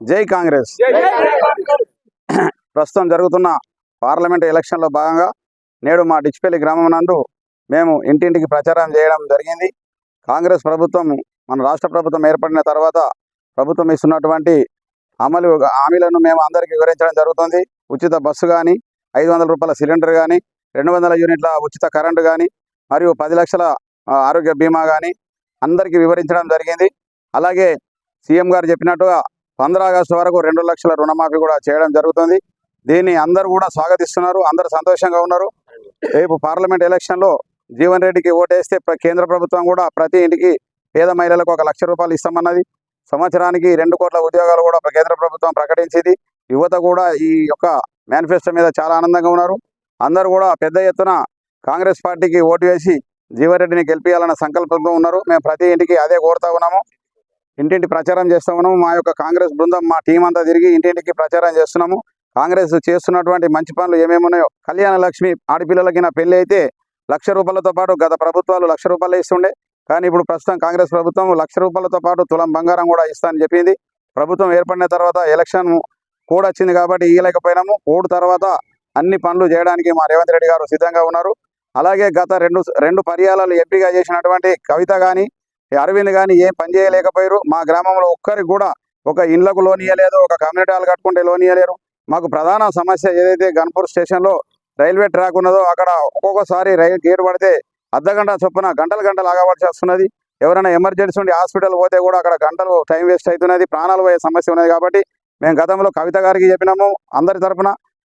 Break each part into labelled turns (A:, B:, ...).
A: జై కాంగ్రెస్. ప్రస్తుతం జరుగుతున్న పార్లమెంట్ ఎలక్షన్లో భాగంగా నేడు మా డిచ్పల్లి గ్రామం నందు మేము ఇంటింటికి ప్రచారం చేయడం జరిగింది. కాంగ్రెస్ ప్రభుత్వం మన రాష్ట్ర ప్రభుత్వం ఏర్పడిన తర్వాత ప్రభుత్వం ఇస్తున్నటువంటి అమలు హామీలను మేము అందరికీ వివరించడం జరుగుతుంది. ఉచిత బస్సు కానీ, 500 రూపాయల సిలిండర్ కానీ, 200 యూనిట్ల ఉచిత కరెంటు కానీ, మరియు 10 లక్షల ఆరోగ్య బీమా కానీ అందరికీ వివరించడం జరిగింది. అలాగే సీఎం గారు చెప్పినట్టుగా 15 ఆగస్టు వరకు 2 లక్షల రుణమాఫీ కూడా చేయడం జరుగుతుంది. దీన్ని అందరూ కూడా స్వాగతిస్తున్నారు, అందరూ సంతోషంగా ఉన్నారు. రేపు పార్లమెంట్ ఎలక్షన్లో జీవన్ రెడ్డికి ఓటేస్తే కేంద్ర ప్రభుత్వం కూడా ప్రతి ఇంటికి పేద మహిళలకు 1 లక్ష రూపాయలు ఇస్తామన్నది. సంవత్సరానికి 2 కోట్ల ఉద్యోగాలు కూడా కేంద్ర ప్రభుత్వం ప్రకటించింది. యువత కూడా ఈ యొక్క మేనిఫెస్టో మీద చాలా ఆనందంగా ఉన్నారు. అందరూ కూడా పెద్ద ఎత్తున కాంగ్రెస్ పార్టీకి ఓటు వేసి జీవన్ రెడ్డిని గెలిపించాలన్న సంకల్పంతో ఉన్నారు. మేము ప్రతి ఇంటికి అదే కోరుతా ఉన్నాము. ఇంటింటి ప్రచారం చేస్తా ఉన్నాము. మా యొక్క కాంగ్రెస్ బృందం మా టీం అంతా తిరిగి ఇంటింటికి ప్రచారం చేస్తున్నాము. కాంగ్రెస్ చేస్తున్నటువంటి మంచి పనులు ఏమేమి ఉన్నాయో, కళ్యాణ లక్ష్మి ఆడపిల్లలకి నా పెళ్లి అయితే 1 లక్ష రూపాయలతో పాటు గత ప్రభుత్వాలు 1 లక్ష రూపాయలు ఇస్తుండే, కానీ ఇప్పుడు ప్రస్తుతం కాంగ్రెస్ ప్రభుత్వం 1 లక్ష రూపాయలతో పాటు తులం బంగారం కూడా ఇస్తానని చెప్పింది. ప్రభుత్వం ఏర్పడిన తర్వాత ఎలక్షన్ కోడ్ వచ్చింది కాబట్టి ఇయ్యలేకపోయినాము. కోడ్ తర్వాత అన్ని పనులు చేయడానికి మా రేవంత్ రెడ్డి గారు సిద్ధంగా ఉన్నారు. అలాగే గత రెండు పర్యాయాలు ఎంపీగా చేసినటువంటి కవిత కానీ, అరవింద్ కానీ ఏం పని చేయలేకపోయారు. మా గ్రామంలో ఒక్కరికి కూడా ఒక ఇండ్లకు లోన్ ఇవ్వలేదు, ఒక కమ్యూనిటీ హాల్ కట్టుకుంటే లోన్ ఇవ్వలేరు. మాకు ప్రధాన సమస్య ఏదైతే గన్పూర్ స్టేషన్లో రైల్వే ట్రాక్ ఉన్నదో అక్కడ ఒక్కొక్కసారి రైలు గేటు పడితే అర్ధగంట చొప్పున గంటలు ఆగవలసి వస్తున్నది. ఎవరైనా ఎమర్జెన్సీ ఉండి హాస్పిటల్ పోతే కూడా అక్కడ గంటలు టైం వేస్ట్ అవుతున్నది, ప్రాణాలు పోయే సమస్య ఉన్నది. కాబట్టి మేము గతంలో కవిత గారికి చెప్పినాము, అందరి తరఫున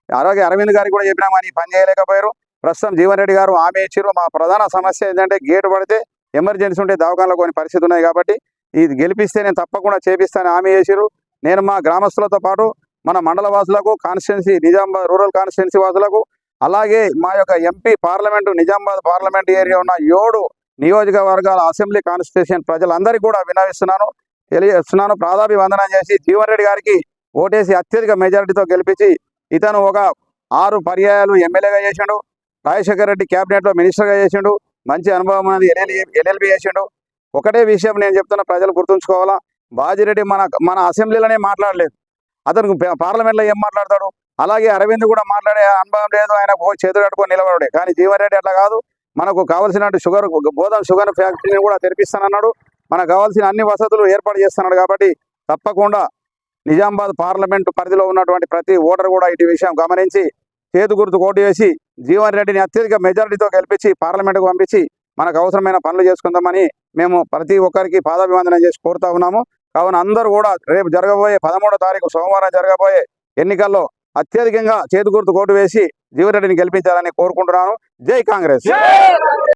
A: అలాగే అరవింద్ గారికి కూడా చెప్పినాము, అని పని చేయలేకపోయారు. ప్రస్తుతం జీవన్ రెడ్డి గారు హామీ ఇచ్చారు. మా ప్రధాన సమస్య ఏంటంటే గేటు పడితే ఎమర్జెన్సీ ఉంటే దవాఖానలో కొన్ని పరిస్థితి ఉన్నాయి కాబట్టి ఇది గెలిపిస్తే నేను తప్పకుండా చేపిస్తానని హామీ చేశారు. నేను మా గ్రామస్తులతో పాటు మన మండల వాసులకు, కాన్స్టిట్యున్సీ నిజామాబాద్ రూరల్ కాన్స్టిట్యున్సీ వాసులకు, అలాగే మా యొక్క MP parliament Nizamabad parliament area ఉన్న 7 నియోజకవర్గాల అసెంబ్లీ కాన్స్టిట్యూషన్ ప్రజలందరికీ కూడా తెలియజేస్తున్నాను. ప్రాధాభివందనం చేసి జీవన్ రెడ్డి గారికి ఓటేసి అత్యధిక మెజారిటీతో గెలిపించి ఇతను ఒక 6 పర్యాయాలు ఎమ్మెల్యేగా చేసిండు, రాజశేఖర్ రెడ్డి క్యాబినెట్లో మినిస్టర్గా చేసిండు, మంచి అనుభవం అనేది ఎల్ఎల్బి చేసిండు. ఒకటే విషయం నేను చెప్తున్నా, ప్రజలు గుర్తుంచుకోవాలా, బాజిరెడ్డి మన అసెంబ్లీలోనే మాట్లాడలేదు, అతను పార్లమెంట్లో ఏం మాట్లాడతాడు? అలాగే అరవింద్ కూడా మాట్లాడే అనుభవం లేదు, ఆయన చేతులు కట్టుకొని నిలబడే. కానీ జీవన్ రెడ్డి అట్లా కాదు, మనకు కావాల్సినట్టు గోదాం షుగర్ ఫ్యాక్టరీని కూడా తెరిపిస్తానన్నాడు, మనకు కావాల్సిన అన్ని వసతులు ఏర్పాటు చేస్తున్నాడు. కాబట్టి తప్పకుండా నిజామాబాద్ పార్లమెంటు పరిధిలో ఉన్నటువంటి ప్రతి ఓటర్ కూడా ఇటు విషయం గమనించి చేతు గుర్తు ఓటు వేసి జీవన్ రెడ్డిని అత్యధిక మెజారిటీతో గెలిపించి పార్లమెంటుకు పంపించి మనకు అవసరమైన పనులు చేసుకుందామని మేము ప్రతి ఒక్కరికి పాదాభివందనం చేసి కోరుతా ఉన్నాము. కావున అందరూ కూడా రేపు జరగబోయే 13వ తారీఖు సోమవారం జరగబోయే ఎన్నికల్లో అత్యధికంగా చేతు గుర్తు ఓటు వేసి జీవన్ రెడ్డిని గెలిపించాలని కోరుకుంటున్నాను. జై కాంగ్రెస్.